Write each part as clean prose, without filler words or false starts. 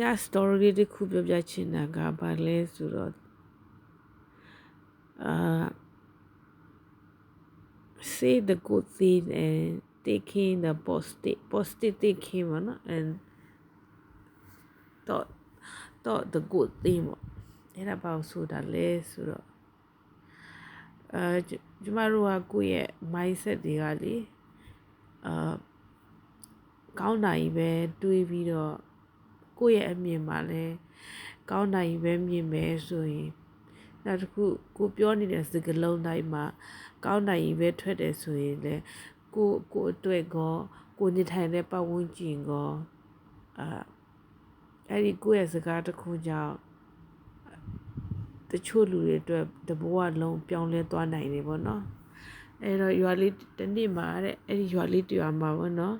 ည story တစ်ခုပြောပြချင်တာကဘာလဲဆိုတော့say the good thing and taking the positive thinking ပေါ့နော် and thought the good thing ပေါ့အဲ့ဒါဘာလို့ဆိုတာလဲဆိုတော့ကျမတို့ကကိုယ့်ရဲ့ mindset တွေကလေကောင်းတာကြီးပဲတွေးပြီးတော့ကိုယ့်ရဲ့အမြင်မှာလည်းကောင်းတာကြီးပဲမြင်မယ်ဆိုရင်နောက်တစ်ခုကိုပြောနေတဲ့စကားလုံးတိုင်းမှာကောင်းတာကြီးပဲထွက်တယ်ဆိုရင်လည်းကိုအတွက်ကောကိုနေထိုင်တဲ့ပတ်ဝန်းကျင်ကောအဲ့ဒီကိုယ့်ရဲ့စကားတစ်ခုကြောင့်တချို့လူတွေအတွက်တဘဝလုံးပြောင်းလဲသွားနိုင်တယ်ပေါ့နော်အဲ့တော့ရွာလေးတစ်နေ့မှာတဲ့အဲ့ဒီရွာလေးတစ်ရွာမှာပေါ့နော်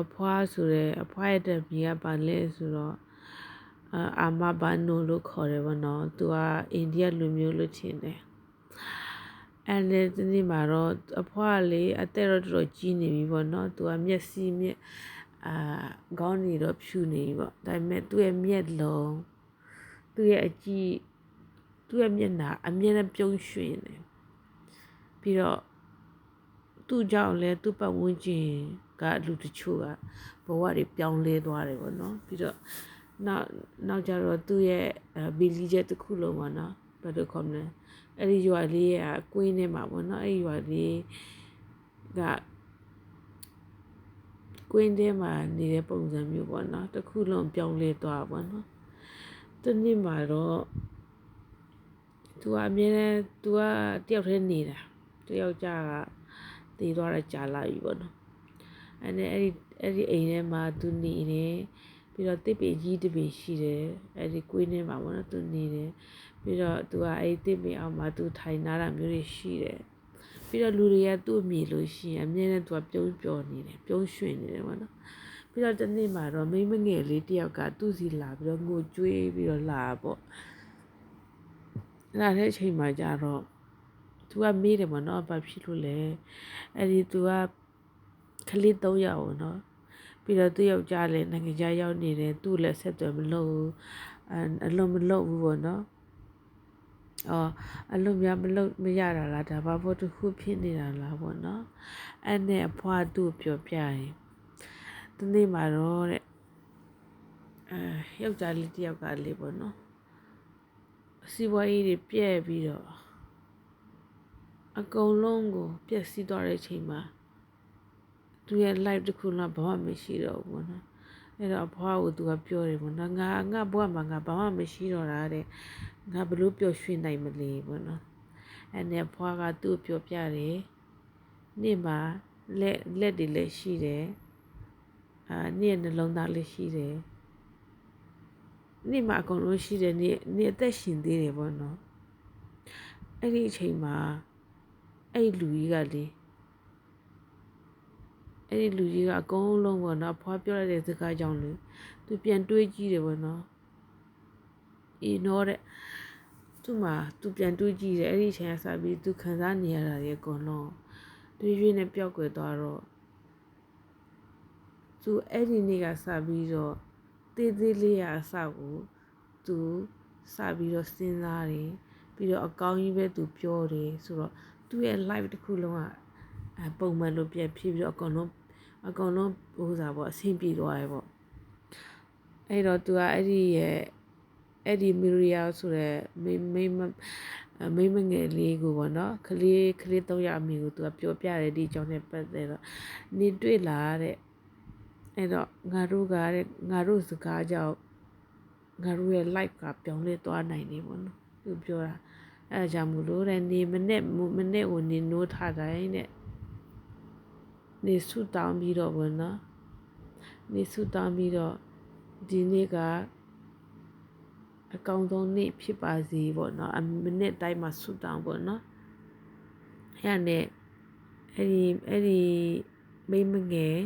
အဖွားဆိုတဲ့အဖွားရဲ့တပီကပါလဲဆိုတော့အာမဘာနိုလို့ခေါ်တယ်ပေါ့နော်သူကအိန္ဒိယလူမျိုးလို့ထင်တယ်အဲ့ဒီနေ့မှာတော့အဖွားလေးအသက်တော့တော်ကြီးနေပြီပေါ့နော်သူကမျက်စိမျက်ခေါင်းနေတော့ဖြူနေပြီပေါ့ဒါပေမဲ့သူ့ရဲ့မျက်လုံးသူ့ရဲ့အကြည့်သူ့ရဲ့မျက်နှာအမြဲတမ်းပြုံးရွှင်တယ်ပြီးတော့သူ့ကြောင့်လည်းသူ့ပတ်ဝန်းကျင်ကလူတချို့ကဘဝတွေပြောင်းလဲသွားတယ်ပေါ့နော်ပြီးတော့နောက်ကြတော့သူ့ရဲ့ဘီလီချက်တစ်ခုလုံးပေါ့နော်ဘယ်လိုခေါ်မလဲအဲ့ဒီရွာလေးကကွင်းထဲမှာပေါ့နော်အဲ့ဒီရွာလေးကကွင်းထဲမှာနေတဲ့ပုံစံမျိုးပေါ့နော်တစ်ခုလုံးပြောင်းလဲသွားပေါ့နော်တနေ့မှာတော့သူကအမြဲတမ်းသူကတယောက်တည်းနေတာတယောက်ကြကတည်သွားတဲ့ကြာလာပြီပေါ့နော်အဲ့ဒီအိမ်ထဲမှာသူနေတယ်ပြီးတော့တစ်ပင်ကြီးတစ်ပင်ရှိတယ်အဲ့ဒီကွင်းထဲမှာပေါ့နော်သူနေတယ်ပြီးတော့သူကအဲ့ဒီတစ်ပင်အောက်မှာသူထိုင်နေတာမျိုးတွေရှိတယ်ပြီးတော့လူတွေကသူ့အမြင်လို့ရှိရင်အမြဲတမ်းသူကပြုံးပျော်နေတယ်ပြုံးရွှင်နေတယ်ပေါ့နော်ပြီးတော့တနေ့မှာတော့မိန်းမငယ်လေးတယောက်ကသူ့စီလာပြီးတော့ငိုကြွေးပြီးတော့လာပေါ့လာတဲ့အချိန်မှာကျတော့သူကမေးတယ်ပေါ့နော်ဘာဖြစ်လို့လဲအဲ့ဒီသူကကလေး3ယောက်ပေါ့နော်ပြီးတော့သူ့ယောက်ျားလည်းနိုင်ငံခြားရောက်နေတယ်သူ့လည်းဆက်သွယ်မလုပ်ဘူးအလုံးမလုပ်ဘူးပေါ့နော်အလုံးများမရတာလားဒါဘာဖို့တစ်ခုဖြစ်နေတာလားပေါ့နော်အဲ့နဲ့အဖွားသူ့ပြောပြရင်ဒီနေ့မှာတော့တဲ့ယောက်ျားလေးတယောက်ကလေးပေါ့နော်စီးပွားရေးတွေပြည့်ပြီးတော့အကုန်လုံးကိုပျက်စီးသွားတဲ့အချိန်မှာသူရဲ့ life တစ်ခုလုံးဘာမှမရှိတော့ဘူးပေါ့နော်အဲ့တော့အဖွားကိုသူကပြောတယ်ပေါ့နော်ငါဘဝမှာငါဘာမှမရှိတော့တာတဲ့ငါဘလို့ပျော်ရွှင်နိုင်မလဲပေါ့နော်အဲ့နဲ့အဖွားကသူ့ပြောပြတယ်နေ့မှာလက်တွေလည်းရှိတယ်နေ့ရဲ့နှလုံးသားလည်းရှိတယ်နေ့မှာအကုန်လုံးရှိတယ်နေ့အသက်ရှင်သေးတယ်ပေါ့နော်အဲ့ဒီအချိန်မှာအဲ့လူကြီးကလေအဲ့ဒီလူကြီးကအကုန်လုံးပေါ့နော်ဖွားပြောလိုက်တဲ့စကားကြောင့်လေသူပြန်တွေးကြည့်တယ်ပေါ့နော်နော်တဲ့သူပြန်တွေးကြည့်တယ်အဲ့ဒီအချိန်ကစပြီးသူခံစားနေရတာတွေအကုန်လုံးတွေးရွေးနဲ့ပျောက်ကွယ်သွားတော့သူအဲ့ဒီနေ့ကစပြီးတော့သေးလေးရအစကိုသူစပြီးတော့စဉ်းစားတယ်ပြီးတော့အကောင်းကြီးပဲသူပြောတယ်ဆိုတော့သူ့ရဲ့ life တစ်ခုလုံးကပုံမှန်လိုပြန်ဖြစ်ပြီးတော့အကုန်လုံးဟိုစားပေါ့အဆင်ပြေသွားတယ်ပေါ့အဲ့တော့သူကအဲ့ဒီမီရီယာဆိုတဲ့မိမငယ်လေးကိုပေါ့နော်ကလေး3ယောက်အမိကိုသူကပြောပြတယ်ဒီအကြောင်းနဲ့ပတ်သက်တော့နေတွေ့လာတဲ့အဲ့တော့ငါတို့စကားကြောင့်ငါတို့ရဲ့ life ကပြောင်းလဲသွားနိုင်တယ်ပေါ့နော်သူပြောတာအဲ့ဒါကြောင့်မို့လို့တဲ့နေမနဲ့ကိုနေနိုးထတိုင်းတဲ့နေဆူတောင်းပြီးတော့ပေါ့နော်နေဆူတောင်းပြီးတော့ဒီနေ့ကအကောင်းဆုံးနေ့ဖြစ်ပါစေပေါ့နော်မိနစ်တိုင်းမှာဆူတောင်းပေါ့နော်အဲ့နဲ့အဲ့ဒီမိမငယ်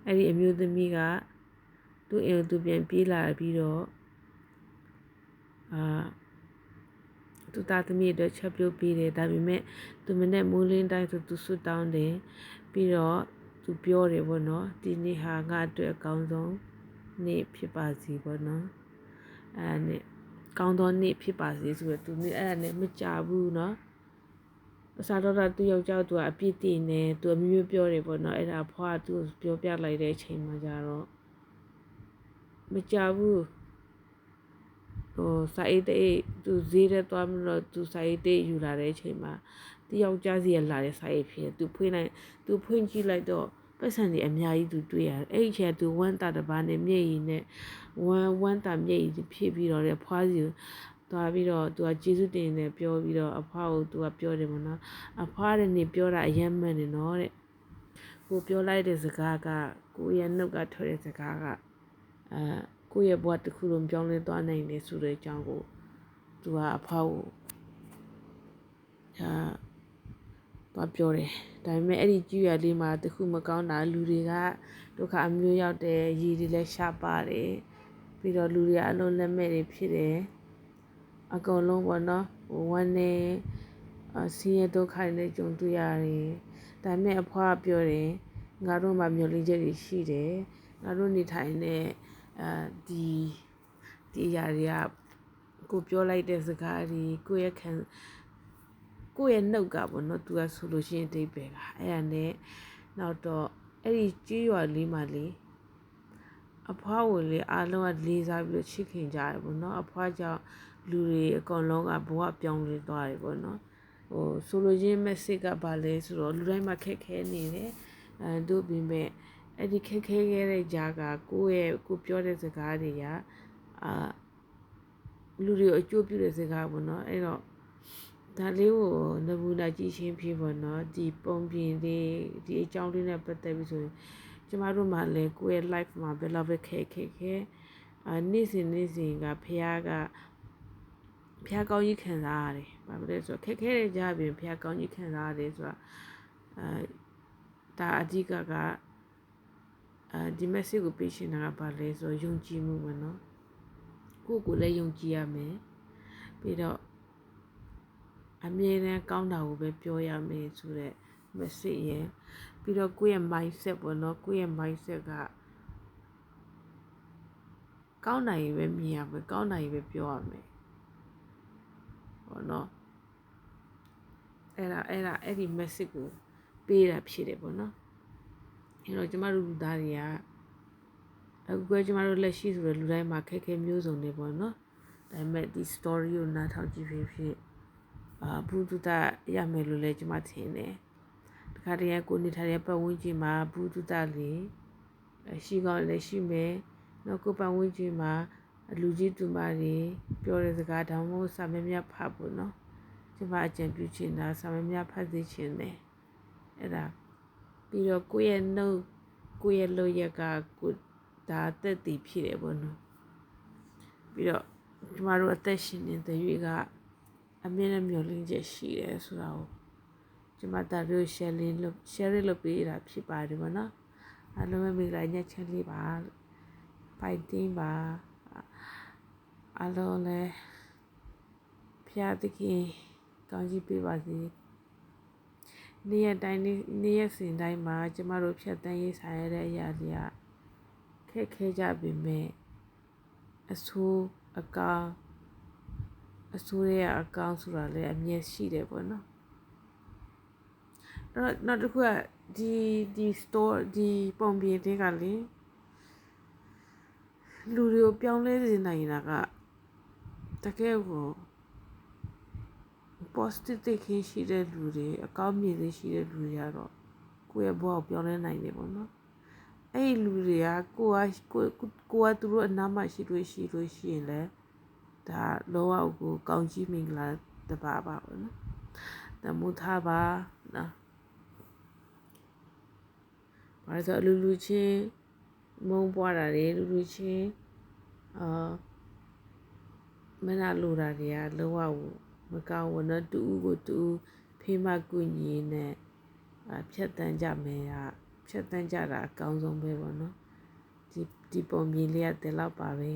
အဲ့ဒီအမျိုးသမီးကသူ့အိမ်သူပြန်ပြေးလာပြီးတော့သူသားသမီးအတွက်ချက်ပြုတ်ပေးတယ်ဒါပေမဲ့သူမနဲ့မိုးလင်းတိုင်းသူဆူတောင်းတယ်ပြီးတော့သူပြောတယ်ပေါ့နော်ဒီနေ့ဟာငါအတွက်အကောင်းဆုံး နေ့ဖြစ်ပါစေပေါ့နော်အဲ့ဒါနဲ့ကောင်းသောနေ့ဖြစ်ပါစေဆိုတော့သူအဲ့ဒါနဲ့မကြဘူးနော်အစားတော့သူယောက်ျားသူကအပြစ်တင်နေသူအမျိုးပြောတယ်ပေါ့နော်အဲ့ဒါဖွားသူပြောပြလိုက်တဲ့အချိန်မှာကြတော့မကြဘူးဟိုစာအိတ်တဲ့သူဈေးထဲသွားပြီးတော့သူစာအိတ်တဲ့ယူလာတဲ့အချိန်မှာတယောက်ျားစီရလာတဲ့စာအိတ်ဖြစ်သူဖွင့်ကြည့်လိုက်တော့ပတ်စံတွေအများကြီးသူတွေ့ရတယ်အဲ့ဒီချက်သူဝမ်းတာတစ်ပါးနဲ့မျက်ရည်နဲ့ဝမ်းတာမျက်ရည်ဖြစ်ပြီးတော့ဖွားစီကိုသွားပြီးတော့သူကကျေးဇူးတင်တယ်ပြောပြီးတော့အဖွားကိုသူကပြောတယ်ပေါ့နော်အဖွားတဲ့နေပြောတာအယမ်းမှန်တယ်နော်တဲ့ကိုပြောလိုက်တဲ့စကားကကိုရဲ့နှုတ်ကထွက်တဲ့စကားကကိုရဲ့ဘဝတစ်ခုလုံးပြောင်းလဲသွားနိုင်တယ်ဆိုတဲ့အကြောင်းကိုသူကအဖွားကိုသွားပြောတယ်ဒါပေမဲ့အဲ့ဒီကြည့်ရလေးမှာတခုမကောင်းတာလူတွေကဒုက္ခအမျိုးရောက်တယ်ရည်တွေလည်းရှားပါတယ်ပြီးတော့လူတွေအလုံးလက်မဲ့တွေဖြစ်တယ်အကုန်လုံးပေါ့နော်ဝမ်းနေဆင်းရဲဒုက္ခတွေနဲ့ကြုံတွေ့ရတယ်ဒါပေမဲ့အဖွားပြောတယ်ငါတို့မှာမျှော်လင့်ချက်တွေရှိတယ်ငါတို့နေထိုင်တဲ့ဒီအရာတွေကကိုပြောလိုက်တဲ့စကားတွေကိုရဲ့နှုတ်ကပေါ့နော်သူကဆိုလို့ရှိရင်အဓိပ္ပာယ်ကအဲ့ဒါနဲ့နောက်တော့အဲ့ဒီကြေးရွာလေးမှာလေအဖွားကိုလေအားလုံးကလေးစားပြီးချစ်ခင်ကြတယ်ပေါ့နော်အဖွားကြောင့်လူတွေအကုန်လုံးကဘဝပြောင်းလဲသွားတယ်ပေါ့နော်ဆိုလိုရင်း message ကဘာလဲဆိုတော့လူတိုင်းမှာခက်ခဲနေတယ်တို့ပြင်မဲ့အဲ့ဒီခက်ခဲခဲ့တဲ့ကြားကကိုပြောတဲ့စကားတွေကလူတွေကိုအကျိုးပြုတဲ့စကားပေါ့နော်အဲ့တော့ဒါလေးကိုနမူနာကြည့်ရှင်းဖြစ်ပေါ့နော်ဒီပုံပြင်လေးဒီအကြောင်းလေးနဲ့ပတ်သက်ပြီးဆိုရင်ကျမတို့မှလည်းကိုယ့်ရဲ့ life မှာဘယ်လောက်ပဲခက်နေ့စဉ်ကဖះကောင်းကြီးခံစားရတယ်။ဘာဖြစ်လဲဆိုတော့ခက်ခဲတဲ့ကြားပြင်ဖះကောင်းကြီးခံစားရတယ်ဆိုတာဒါအဓိကဒီ message ကိုပေးရှင်တာကဘာလဲဆိုတော့ယုံကြည်မှုပဲเนาะကိုယ့်ကိုလည်းယုံကြည်ရမယ်ပြီးတော့အမြဲတမ်းကောင်းတာကိုပဲပြောရမယ်ဆိုတဲ့ message ရယ်ပြီးတော့ကိုယ့်ရဲ့ mindset ပေါ့เนาะကိုယ့်ရဲ့ mindset ကကောင်းနိုင်ပဲမြင်ရမယ်ကောင်းနိုင်ပဲပြောရမယ်ပေါ့เนาะအဲ့ဒီ message ကိုပေးတာဖြစ်တယ်ပေါ့เนาะအဲ့တော့ကျမတို့လူသားတွေကအခုကျမတို့လက်ရှိဆိုတဲ့လူတိုင်းမှာခက်ခဲမျိုးစုံနေပေါ့နော်ဒါပေမဲ့ဒီ story ကိုနားထောင်ကြည့်ဖြစ်ဘုဒ္ဓတာရမယ်လို့လည်းကျမထင်တယ်တခါတည်းကိုနေထိုင်တဲ့ပတ်ဝန်းကျင်မှာဘုဒ္ဓတာလေးရှိကောင်းလည်းရှိမယ်နောက်ကိုပတ်ဝန်းကျင်မှာလူကြီးသူမတွေပြောတဲ့စကားတောင်မို့စာမမြတ်ဖတ်ဖို့နော်ကျမအကြံပြုချင်တာစာမမြတ်ဖတ်သိချင်တယ်အဲ့ဒါပြီးတော့ကိုယ့်ရဲ့နှုတ်ကိုယ့်ရဲ့လုပ်ရက်ကကိုဒါအသက်တည်ဖြစ်တယ်ပေါ့နော်ပြီးတော့ကျမတို့အသက်ရှင်နေတဲ့ရွေးကအမြဲတမ်းမျှော်လင့်ချက်ရှိတယ်ဆိုတာကိုကျမတို့ share လုပ်ပေးတာဖြစ်ပါတယ်ပေါ့နော်အားလုံးပဲမိဂလာညချမ်းလေးပါဖိုင်တင်းပါအားလုံးလည်းဖျားသခင်ကောင်းကြီးပေးပါစေနေ့ရက်စဉ်တိုင်းမှာကျမတို့ဖြတ်တန်းရေးဆိုင်ရတဲ့အရာတွေကခက်ခဲကြပေမဲ့အဆိုးရဲ့အကောင်းဆိုတာလည်းအမြဲရှိတယ်ပေါ့နော်နောက်တစ်ခုကဒီ store ဒီပုံပြင်တွေကလေလူတွေကိုပြောင်းလဲစေနိုင်တာကတကယ်ကို positive thinking ရှိတဲ့လူတွေအကောင်းမြင်လေးရှိတဲ့လူတွေကတော့ကိုယ့်ရဲ့ဘဝကိုပြောင်းလဲနိုင်တယ်ပေါ့နော်အဲ့ဒီလူတွေကကိုကသူတို့အနားမှာရှိလို့ရှိရင်လည်းဒါလောကကိုကောင်းကြီးမင်္ဂလာတပါပါပေါ့နော်တမူထားပါနော်ဘာလို့ဆိုလူချင်းမုံပွားတာတွေလူချင်းမနာလိုတာတွေကလောကကိုမကောင်းဘူးနော်တူဦးကိုတူဖေးမကူညီနဲ့ဖြတ်တန်းကြမယ်ဖြတ်တန်းကြတာအကောင်းဆုံးပဲပေါ့နော်ဒီပုံမြင်လေးကတည်းလောက်ပါပဲ